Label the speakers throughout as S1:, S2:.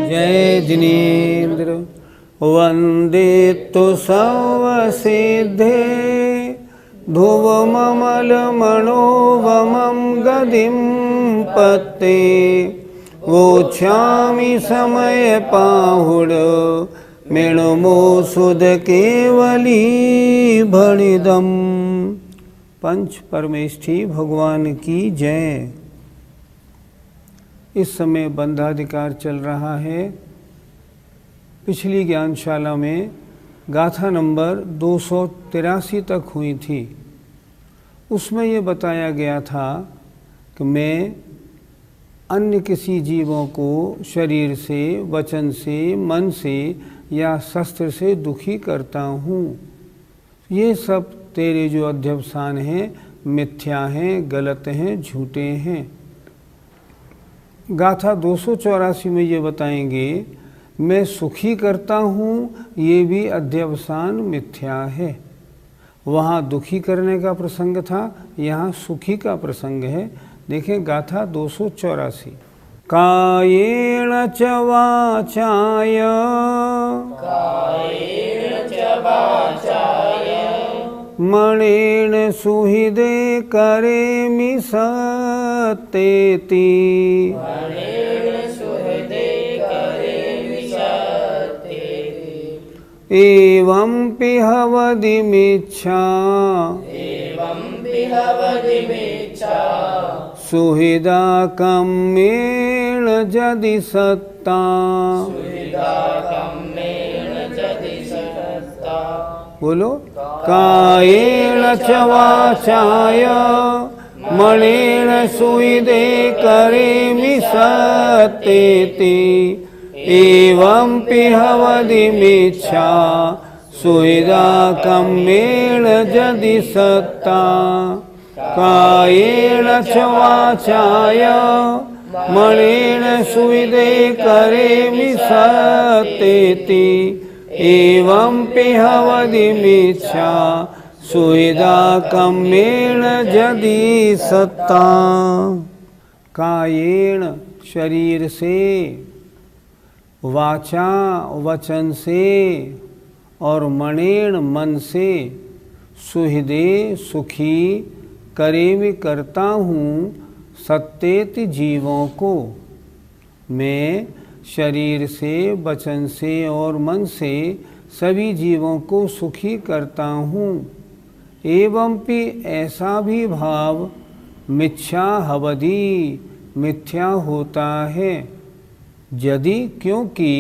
S1: जय जिनेन्द्र वंदे तो सर्वसिद्धे ध्रुवममल मनोवमं गदिं पत्ते वोच्छामि समय पाहुड मेणमो सुध केवली भणिदम। पंच परमेष्ठी भगवान की जय। इस समय बंधाधिकार चल रहा है। पिछली ज्ञानशाला में गाथा नंबर 283 तक हुई थी। उसमें ये बताया गया था कि मैं अन्य किसी जीवों को शरीर से, वचन से, मन से या शस्त्र से दुखी करता हूँ। ये सब तेरे जो अध्यवसान हैं मिथ्या हैं, गलत हैं, झूठे हैं। गाथा 284 में ये बताएंगे मैं सुखी करता हूँ, ये भी अध्यवसान मिथ्या है। वहाँ दुखी करने का प्रसंग था, यहाँ सुखी का प्रसंग है। देखें गाथा 284। कायेन च वाचाय मणेन सुहृदे करेमि सत्तेति एवं पिहवदिमिच्छा सुहृदा कम्मेण जदि सत्ता। बोलो कायेन च वाचाय मणेन सुहृदे करेमि सत्तेति एवं पिहवदिमिच्छा सुहृदा कम्मेण जदि सत्ता। कायेन च वाचाय मणेन सुहृदे करेमि सत्तेति एवं पिहवदिमिच्छा सुहृदा कम्मेण जदि सत्ता। कायेन शरीर से, वाचा वचन से और मणेन मन से, सुहृदे सुखी, करेमि करता हूँ, सत्तेति जीवों को। मैं शरीर से, वचन से और मन से सभी जीवों को सुखी करता हूँ। एवं भी ऐसा भी भाव मिथ्या हवदि मिथ्या होता है। यदि क्योंकि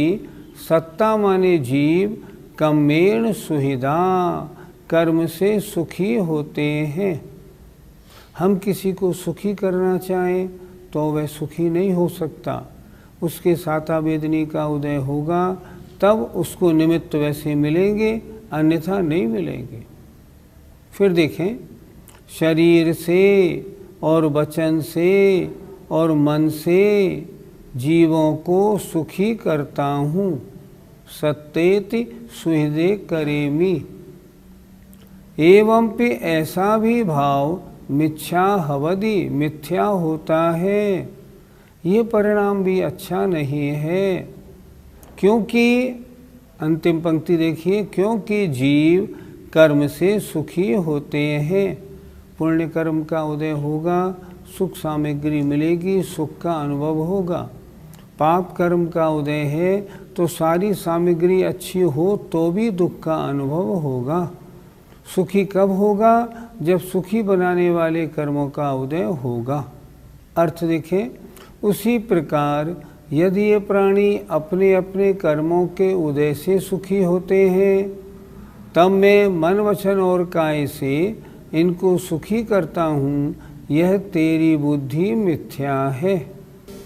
S1: सत्ता माने जीव कम्मेण सुहृदा कर्म से सुखी होते हैं। हम किसी को सुखी करना चाहें तो वह सुखी नहीं हो सकता। उसके साता वेदनी का उदय होगा तब उसको निमित्त वैसे मिलेंगे, अन्यथा नहीं मिलेंगे। फिर देखें शरीर से और वचन से और मन से जीवों को सुखी करता हूँ, सत्तेति सुहृदे करेमि। एवं पे ऐसा भी भाव मिथ्या हवदि मिथ्या होता है। ये परिणाम भी अच्छा नहीं है। क्योंकि अंतिम पंक्ति देखिए, क्योंकि जीव कर्म से सुखी होते हैं। पुण्य कर्म का उदय होगा, सुख सामग्री मिलेगी, सुख का अनुभव होगा। पाप कर्म का उदय है तो सारी सामग्री अच्छी हो तो भी दुख का अनुभव होगा। सुखी कब होगा? जब सुखी बनाने वाले कर्मों का उदय होगा। अर्थ देखें, उसी प्रकार यदि ये प्राणी अपने अपने कर्मों के उदय से सुखी होते हैं, तब मैं मन वचन और काय से इनको सुखी करता हूँ, यह तेरी बुद्धि मिथ्या है।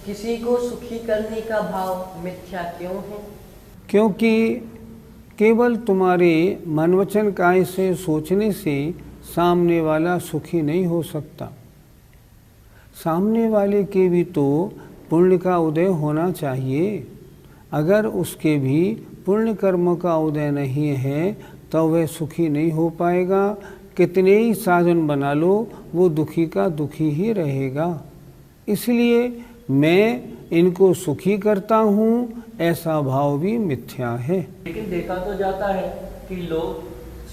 S2: किसी को सुखी करने का भाव मिथ्या क्यों है?
S1: क्योंकि केवल तुम्हारे मन वचन काय से सोचने से सामने वाला सुखी नहीं हो सकता। सामने वाले के भी तो पुण्य का उदय होना चाहिए। अगर उसके भी पुण्य कर्म का उदय नहीं है तो वह सुखी नहीं हो पाएगा। कितने ही साधन बना लो, वो दुखी का दुखी ही रहेगा। इसलिए मैं इनको सुखी करता हूँ, ऐसा भाव भी मिथ्या है।
S3: लेकिन देखा तो जाता है कि लोग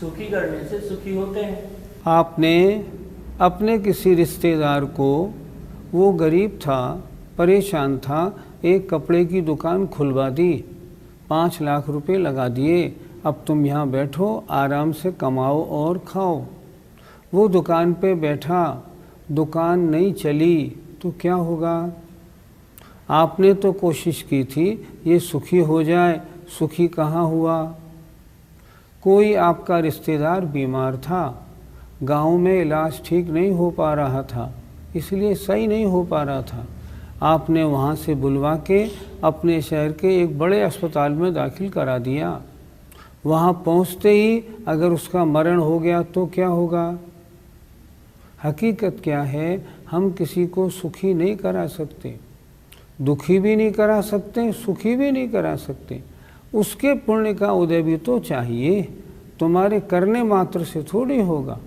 S3: सुखी करने से सुखी होते हैं।
S1: आपने अपने किसी रिश्तेदार को, वो गरीब था, परेशान था, एक कपड़े की दुकान खुलवा दी, 5 लाख रुपए लगा दिए। अब तुम यहाँ बैठो, आराम से कमाओ और खाओ। वो दुकान पे बैठा, दुकान नहीं चली तो क्या होगा? आपने तो कोशिश की थी ये सुखी हो जाए, सुखी कहाँ हुआ? कोई आपका रिश्तेदार बीमार था, गांव में इलाज ठीक नहीं हो पा रहा था, इसलिए सही नहीं हो पा रहा था। आपने वहाँ से बुलवा के अपने शहर के एक बड़े अस्पताल में दाखिल करा दिया। वहाँ पहुँचते ही अगर उसका मरण हो गया तो क्या होगा? हकीकत क्या है, हम किसी को सुखी नहीं करा सकते, दुखी भी नहीं करा सकते, सुखी भी नहीं करा सकते। उसके पुण्य का उदय भी तो चाहिए, तुम्हारे करने मात्र से थोड़ी होगा।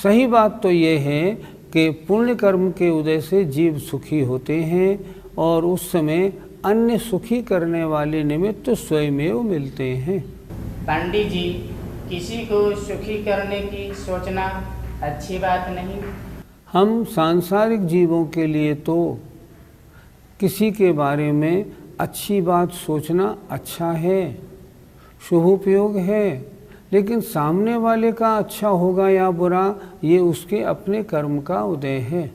S1: सही बात तो ये है कि पुण्य कर्म के उदय से जीव सुखी होते हैं और उस समय अन्य सुखी करने वाले निमित्त तो स्वयमेव मिलते हैं।
S4: पंडित जी, किसी को सुखी करने की सोचना अच्छी बात नहीं।
S1: हम सांसारिक जीवों के लिए तो किसी के बारे में अच्छी बात सोचना अच्छा है, शुभोपयोग है, लेकिन सामने वाले का अच्छा होगा या बुरा, ये उसके अपने कर्म का उदय है।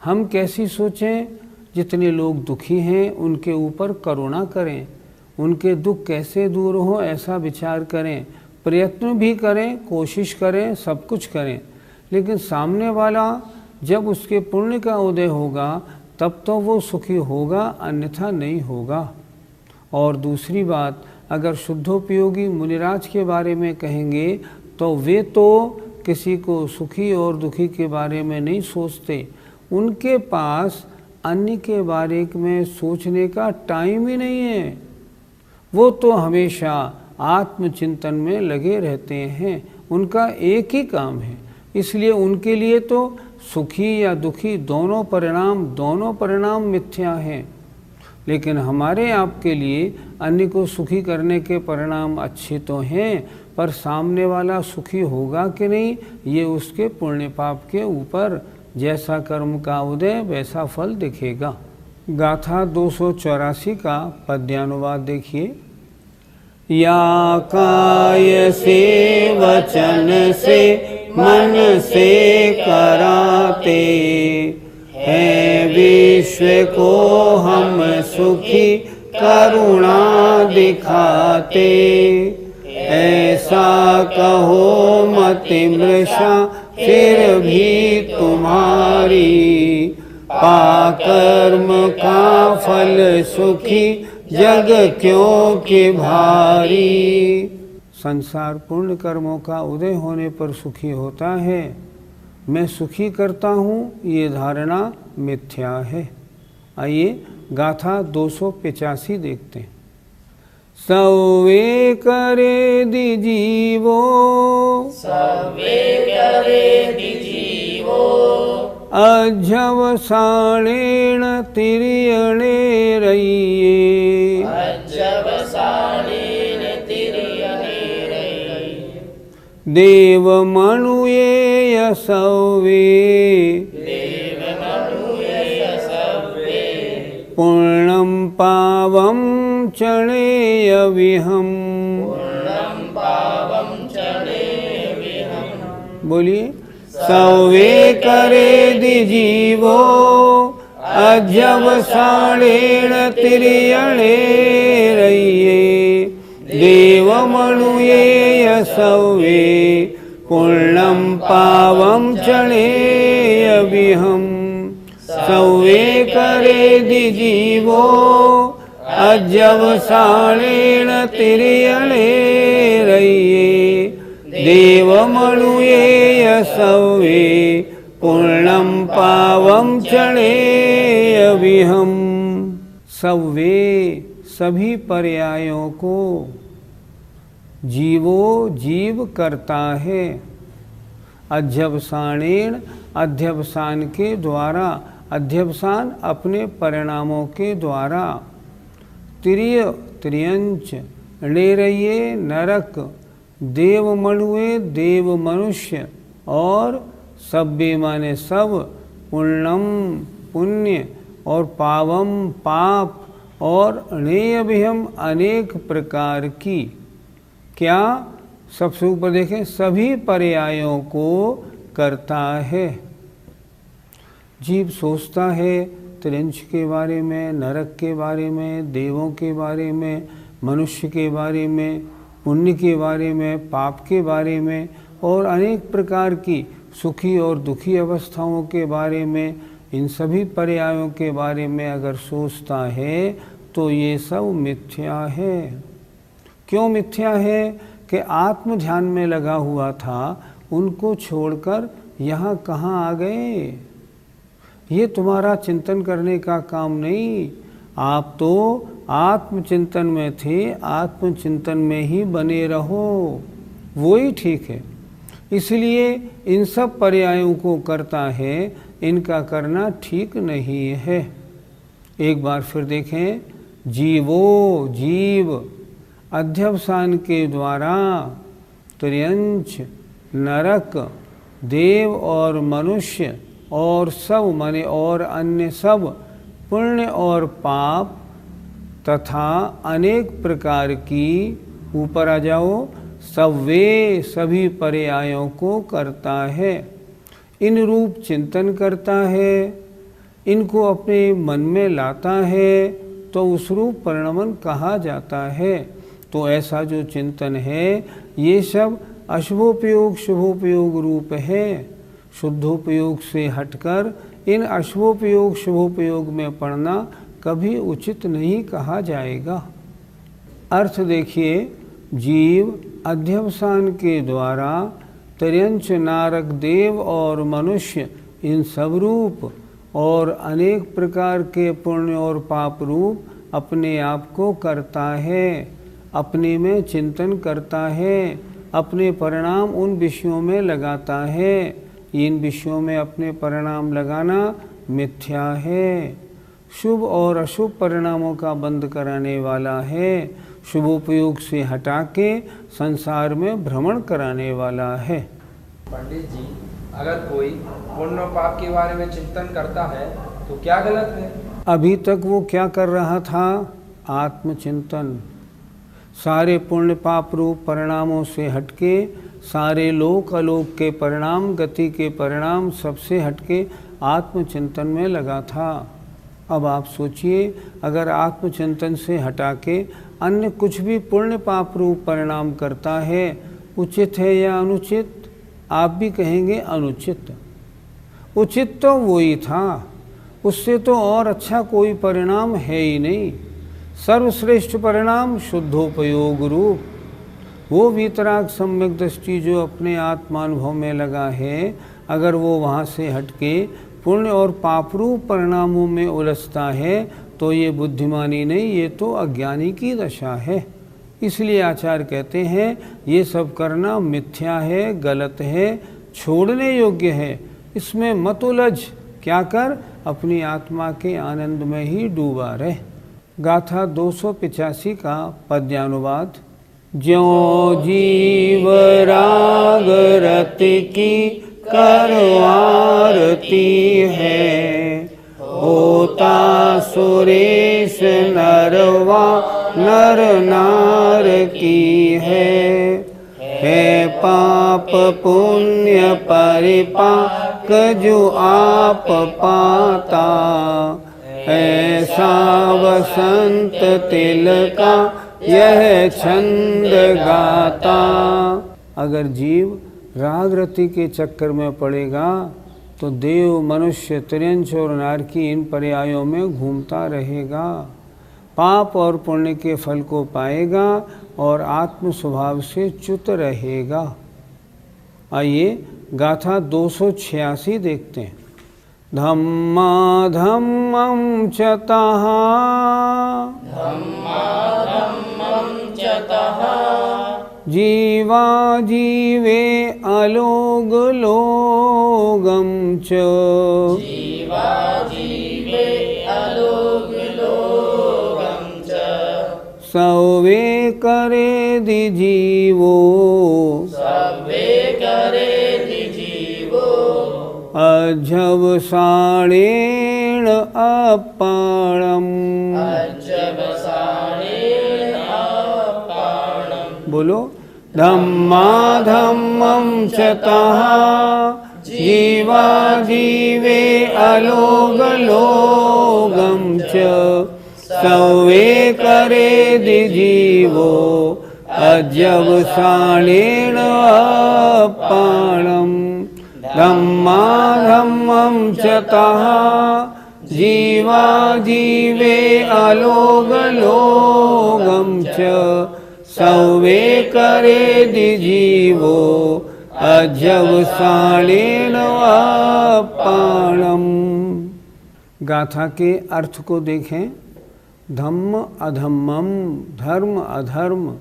S1: हम कैसी सोचें? जितने लोग दुखी हैं उनके ऊपर करुणा करें, उनके दुख कैसे दूर हो ऐसा विचार करें, प्रयत्न भी करें, कोशिश करें, सब कुछ करें। लेकिन सामने वाला जब उसके पुण्य का उदय होगा तब तो वो सुखी होगा, अन्यथा नहीं होगा। और दूसरी बात, अगर शुद्धोपयोगी मुनिराज के बारे में कहेंगे तो वे तो किसी को सुखी और दुखी के बारे में नहीं सोचते। उनके पास अन्य के बारे में सोचने का टाइम ही नहीं है। वो तो हमेशा आत्मचिंतन में लगे रहते हैं, उनका एक ही काम है। इसलिए उनके लिए तो सुखी या दुखी दोनों परिणाम मिथ्या हैं। लेकिन हमारे आपके लिए अन्य को सुखी करने के परिणाम अच्छे तो हैं, पर सामने वाला सुखी होगा कि नहीं, ये उसके पुण्य पाप के ऊपर, जैसा कर्म का उदय वैसा फल दिखेगा। गाथा 284 का पद्यानुवाद देखिए। या काय से वचन से मन से कराते हैं, विश्व को हम सुखी करुणा दिखाते। ऐसा कहो मत मृषा फिर भी तुम्हारी, पाकर्म का फल सुखी जग क्यों के भारी। संसार पूर्ण कर्मों का उदय होने पर सुखी होता है, मैं सुखी करता हूँ, ये धारणा मिथ्या है। आइए गाथा 285 देखते हैं। सवे करे दिजीवो,
S4: सवे करे दिजीवो,
S1: अध्यवसाणेन तिर्यणे रहिये,
S4: अध्यवसाणेन तिर्यणे रहिये।
S1: देवमनुये यसवे,
S4: देवमनुये यसवे,
S1: पूर्णं पावं चणेय विहम,
S4: पूर्णं पावं चणेय विहम।
S1: बोलिए। सवे करे दिजीवो, अध्यवसाणेन तिर्यणे रहिये, देवमनुये यसवे, पूर्णं पावं चणेय अभिहम सवे करे दिजीवो अजब साणेण तिरियणे रहिए देव मनुये सवे पूर्णम पावम चढ़े अभिहम। सवे सभी पर्यायों को जीवो जीव करता है। अध्यवसानेण अध्यवसान के द्वारा, अध्यवसान अपने परिणामों के द्वारा, तिर्य त्रियंच णेरये नरक, देव मनुए देव मनुष्य और सब्बे माने सब, पुण्यम पुण्य और पावम पाप और णेयभिहम अनेक प्रकार की। क्या? सबसे ऊपर देखें, सभी पर्यायों को करता है। जीव सोचता है त्रिंश के बारे में, नरक के बारे में, देवों के बारे में, मनुष्य के बारे में, पुण्य के बारे में, पाप के बारे में और अनेक प्रकार की सुखी और दुखी अवस्थाओं के बारे में। इन सभी पर्यायों के बारे में अगर सोचता है तो ये सब मिथ्या है। क्यों मिथ्या है? कि आत्म ध्यान में लगा हुआ था, उनको छोड़कर यहाँ कहाँ आ गए? ये तुम्हारा चिंतन करने का काम नहीं। आप तो आत्मचिंतन में थे, आत्मचिंतन में ही बने रहो, वो ही ठीक है। इसलिए इन सब पर्यायों को करता है, इनका करना ठीक नहीं है। एक बार फिर देखें, जीवो जीव अध्यवसान के द्वारा, त्रियंच नरक, देव और मनुष्य और सब माने और अन्य सब, पुण्य और पाप तथा अनेक प्रकार की, ऊपर आ जाओ, सवे सभी पर्यायों को करता है। इन रूप चिंतन करता है, इनको अपने मन में लाता है तो उस रूप परिणमन कहा जाता है। तो ऐसा जो चिंतन है ये सब अशुभोपयोग शुभोपयोग रूप है। शुद्धोपयोग से हटकर इन अशुभोपयोग शुभोपयोग में पड़ना कभी उचित नहीं कहा जाएगा। अर्थ देखिए, जीव अध्यवसान के द्वारा त्रियंच नारक देव और मनुष्य इन सब रूप और अनेक प्रकार के पुण्य और पाप रूप अपने आप को करता है, अपने में चिंतन करता है, अपने परिणाम उन विषयों में लगाता है। इन विषयों में अपने परिणाम लगाना मिथ्या है, शुभ और अशुभ परिणामों का बंद कराने वाला है, शुभोपयोग से हटा के संसार में भ्रमण कराने वाला है।
S5: पंडित जी, अगर कोई पुण्य और पाप के बारे में चिंतन करता है तो क्या गलत है?
S1: अभी तक वो क्या कर रहा था? आत्मचिंतन। सारे पुण्य पाप रूप परिणामों से हटके, सारे लोक अलोक के परिणाम, गति के परिणाम सबसे हटके आत्मचिंतन में लगा था। अब आप सोचिए, अगर आत्मचिंतन से हटा के अन्य कुछ भी पुण्य पाप रूप परिणाम करता है, उचित है या अनुचित? आप भी कहेंगे अनुचित। उचित तो वही था, उससे तो और अच्छा कोई परिणाम है ही नहीं। सर्वश्रेष्ठ परिणाम शुद्धोपयोग रूप, वो वीतराग सम्यक दृष्टि जो अपने आत्मानुभव में लगा है, अगर वो वहाँ से हटके पुण्य और पाप रूप परिणामों में उलझता है तो ये बुद्धिमानी नहीं, ये तो अज्ञानी की दशा है। इसलिए आचार्य कहते हैं ये सब करना मिथ्या है, गलत है, छोड़ने योग्य है। इसमें मत उलझ, क्या कर? अपनी आत्मा के आनंद में ही डूबा रहे। गाथा 285 का पद्यानुवाद। ज्यों जीव राग रति की करवारती है, होता सुरेश नरवा नर नार की है पाप पुण्य परिपाक जो आप पाता, ऐसा वसंत तिल का यह छंद गाता। अगर जीव राग रति के चक्कर में पड़ेगा तो देव, मनुष्य, त्रियंच और नारकी इन पर्यायों में घूमता रहेगा, पाप और पुण्य के फल को पाएगा और आत्म स्वभाव से च्युत रहेगा। आइए गाथा 286 देखते हैं। धम्मा धम्मं चतः जीवा जीवे अलोग लोगम च सवे करे दिजीवो अजब साणेन अपाणम। बोलो धम्मा धम्मं चतः जीवा जीवे अलोग लोगम च सवे करे दिजीवो अजब साणेन अपाणम। धम्मा धम्मं चतः जीवा जीवे अलोग लोगम च सवे करे दिजीवो अजब साणेन अपाणम। गाथा के अर्थ को देखें। धम्म अधम्मम, धर्म अधर्म,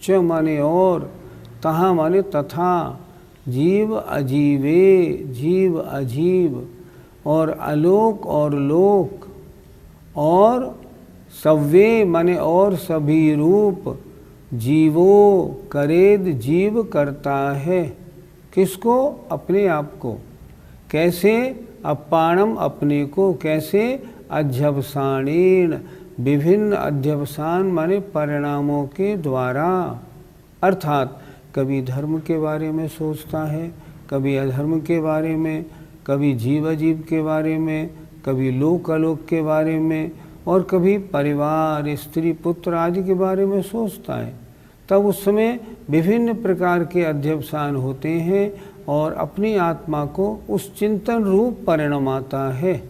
S1: च माने और, तहा माने तथा, जीव अजीवे, जीव अजीव, और अलोक और लोक, और सव्वे माने और सभी रूप, जीवो करेद जीव करता है। किसको? अपने आप को। कैसे? अपाणम अपने को। कैसे? अध्यवसानेन, विभिन्न अध्यवसान माने परिणामों के द्वारा। अर्थात कभी धर्म के बारे में सोचता है, कभी अधर्म के बारे में, कभी जीव अजीव के बारे में, कभी लोक अलोक के बारे में, और कभी परिवार, स्त्री, पुत्र आदि के बारे में सोचता है। तब उस समय विभिन्न प्रकार के अध्यवसान होते हैं और अपनी आत्मा को उस चिंतन रूप परिणाम आता है।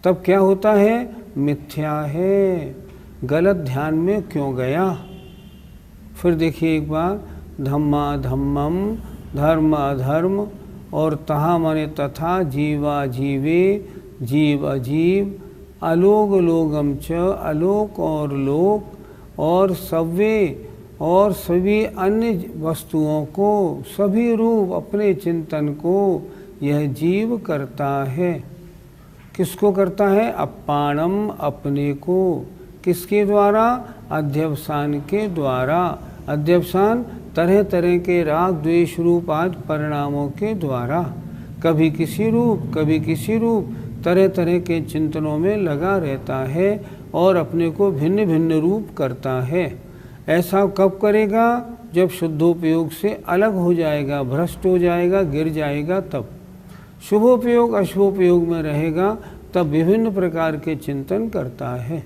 S1: तब क्या होता है? मिथ्या है, गलत ध्यान में क्यों गया। फिर देखिए एक बार, धम्मा धम्मम, धर्म अधर्म, और तहा माने तथा, जीवा जीवे, जीव अजीव, अलोक लोगम च अलोक और लोक, और सव्वे और सभी अन्य वस्तुओं को, सभी रूप अपने चिंतन को यह जीव करता है। किसको करता है? अपाणम अपने को। किसके द्वारा? अध्यवसान के द्वारा। अध्यवसान तरह तरह के राग द्वेष रूप आदि परिणामों के द्वारा, कभी किसी रूप कभी किसी रूप, तरह तरह के चिंतनों में लगा रहता है और अपने को भिन्न भिन्न रूप करता है। ऐसा कब करेगा? जब शुद्धोपयोग से अलग हो जाएगा, भ्रष्ट हो जाएगा, गिर जाएगा तब। शुभोपयोग अशुभोपयोग में रहेगा तब विभिन्न प्रकार के चिंतन करता है।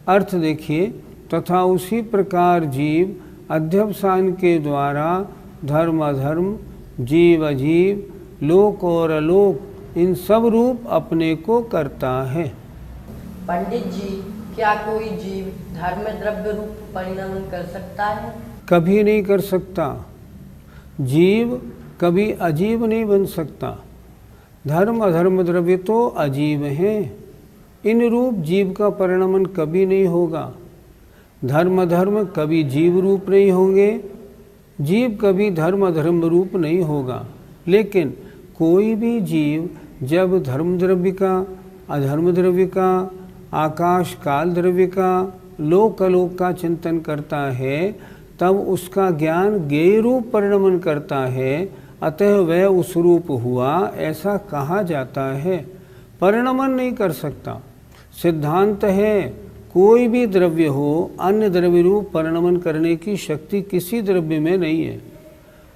S1: अर्थ देखिए, तथा उसी प्रकार जीव अध्यवसान के द्वारा धर्म अधर्म, जीव अजीव, लोक और अलोक, इन सब रूप अपने को करता है।
S2: पंडित जी, क्या कोई जीव धर्म द्रव्य रूप परिणमन कर सकता है?
S1: कभी नहीं कर सकता। जीव कभी अजीव नहीं बन सकता। धर्म अधर्म द्रव्य तो अजीव हैं, इन रूप जीव का परिणमन कभी नहीं होगा। धर्म अधर्म कभी जीव रूप नहीं होंगे, जीव कभी धर्म अधर्म रूप नहीं होगा। लेकिन कोई भी जीव जब धर्म द्रव्य का, अधर्म द्रव्य का, आकाश काल द्रव्य का, लोक अलोक का चिंतन करता है, तब उसका ज्ञान ज्ञेय रूप परिणमन करता है, अतः वह उस रूप हुआ ऐसा कहा जाता है। परिणमन नहीं कर सकता। सिद्धांत है कोई भी द्रव्य हो, अन्य द्रव्य रूप परिणमन करने की शक्ति किसी द्रव्य में नहीं है।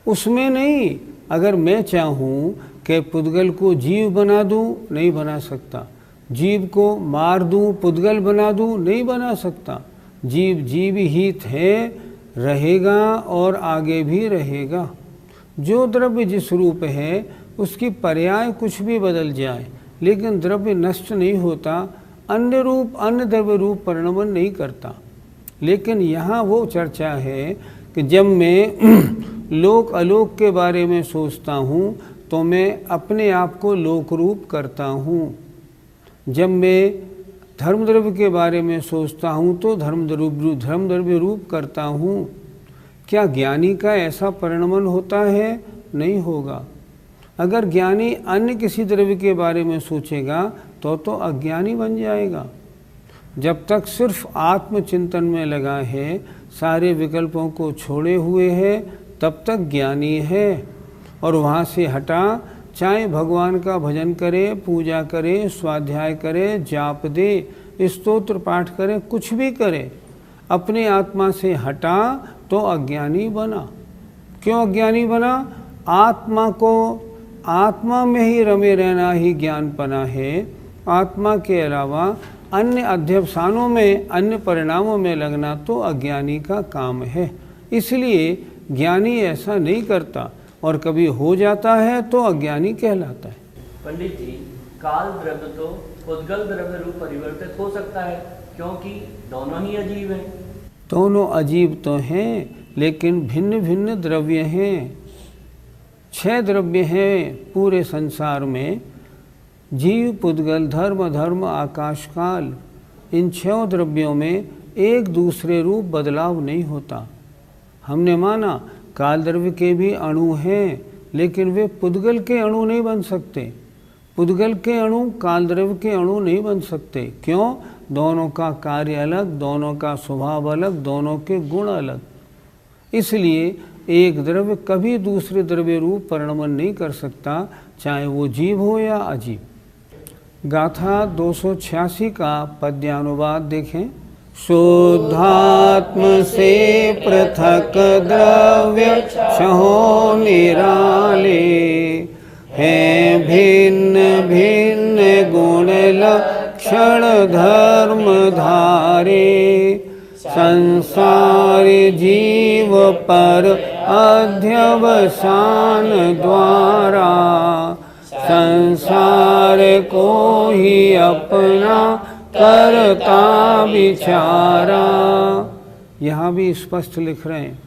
S1: उसमें नहीं। अगर मैं चाहूँ कि पुद्गल को जीव बना दूँ, नहीं बना सकता। जीव को मार दूँ, पुद्गल बना दूँ, नहीं बना सकता। जीव जीव ही है, रहेगा और आगे भी रहेगा। जो द्रव्य जिस रूप है उसकी पर्याय कुछ भी बदल जाए, लेकिन द्रव्य नष्ट नहीं होता, अन्य रूप अन्य द्रव्य रूप परिणमन नहीं करता। लेकिन यहाँ वो चर्चा है कि जब मैं लोक अलोक के बारे में सोचता हूँ तो मैं अपने आप को लोक रूप करता हूँ। जब मैं धर्म द्रव्य के बारे में सोचता हूँ तो धर्म द्रव्य रूप करता हूँ। क्या ज्ञानी का ऐसा परिणमन होता है? नहीं होगा। अगर ज्ञानी अन्य किसी द्रव्य के बारे में सोचेगा तो अज्ञानी बन जाएगा। जब तक सिर्फ आत्मचिंतन में लगा है, सारे विकल्पों को छोड़े हुए है, तब तक ज्ञानी है। और वहाँ से हटा, चाहे भगवान का भजन करे, पूजा करे, स्वाध्याय करे, जाप दे, स्तोत्र पाठ करे, कुछ भी करे, अपने आत्मा से हटा तो अज्ञानी बना। क्यों अज्ञानी बना? आत्मा में ही रमे रहना ही ज्ञानपना है। आत्मा के अलावा अन्य अध्यवसानों में, अन्य परिणामों में लगना तो अज्ञानी का काम है। इसलिए ज्ञानी ऐसा नहीं करता, और कभी हो जाता है तो अज्ञानी कहलाता है।
S3: पंडित जी, काल द्रव्य तो उद्गल द्रव्य रूप परिवर्तित हो सकता है, क्योंकि दोनों ही अजीब हैं।
S1: दोनों अजीब तो हैं, लेकिन भिन्न भिन्न द्रव्य हैं। 6 द्रव्य हैं पूरे संसार में, जीव, पुद्गल, धर्म, आकाश, काल। इन 6 द्रव्यों में एक दूसरे रूप बदलाव नहीं होता। हमने माना काल द्रव्य के भी अणु हैं, लेकिन वे पुद्गल के अणु नहीं बन सकते। पुद्गल के अणु काल द्रव्य के अणु नहीं बन सकते। क्यों? दोनों का कार्य अलग, दोनों का स्वभाव अलग, दोनों के गुण अलग। इसलिए एक द्रव्य कभी दूसरे द्रव्य रूप परिणमन नहीं कर सकता, चाहे वो जीव हो या अजीब। गाथा 286 का पद्यानुवाद देखें। शुद्धात्म से पृथक द्रव्य छहो निराले, हैं भिन्न भिन्न गुण लक्षण धर्म धारे, संसार जीव पर अध्यवसान द्वारा, संसार को ही अपना करता विचारा। यहाँ भी स्पष्ट लिख रहे हैं,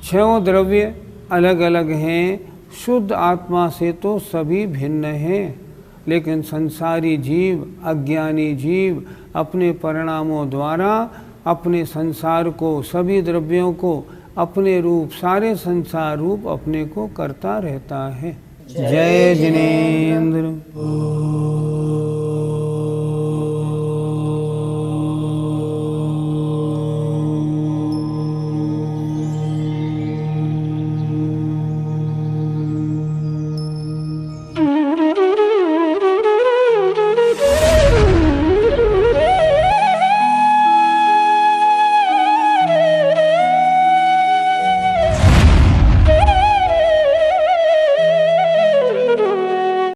S1: 6 द्रव्य अलग अलग हैं, शुद्ध आत्मा से तो सभी भिन्न हैं, लेकिन संसारी जीव, अज्ञानी जीव अपने परिणामों द्वारा अपने संसार को, सभी द्रव्यों को अपने रूप, सारे संसार रूप अपने को करता रहता है। जय जिनेन्द्र।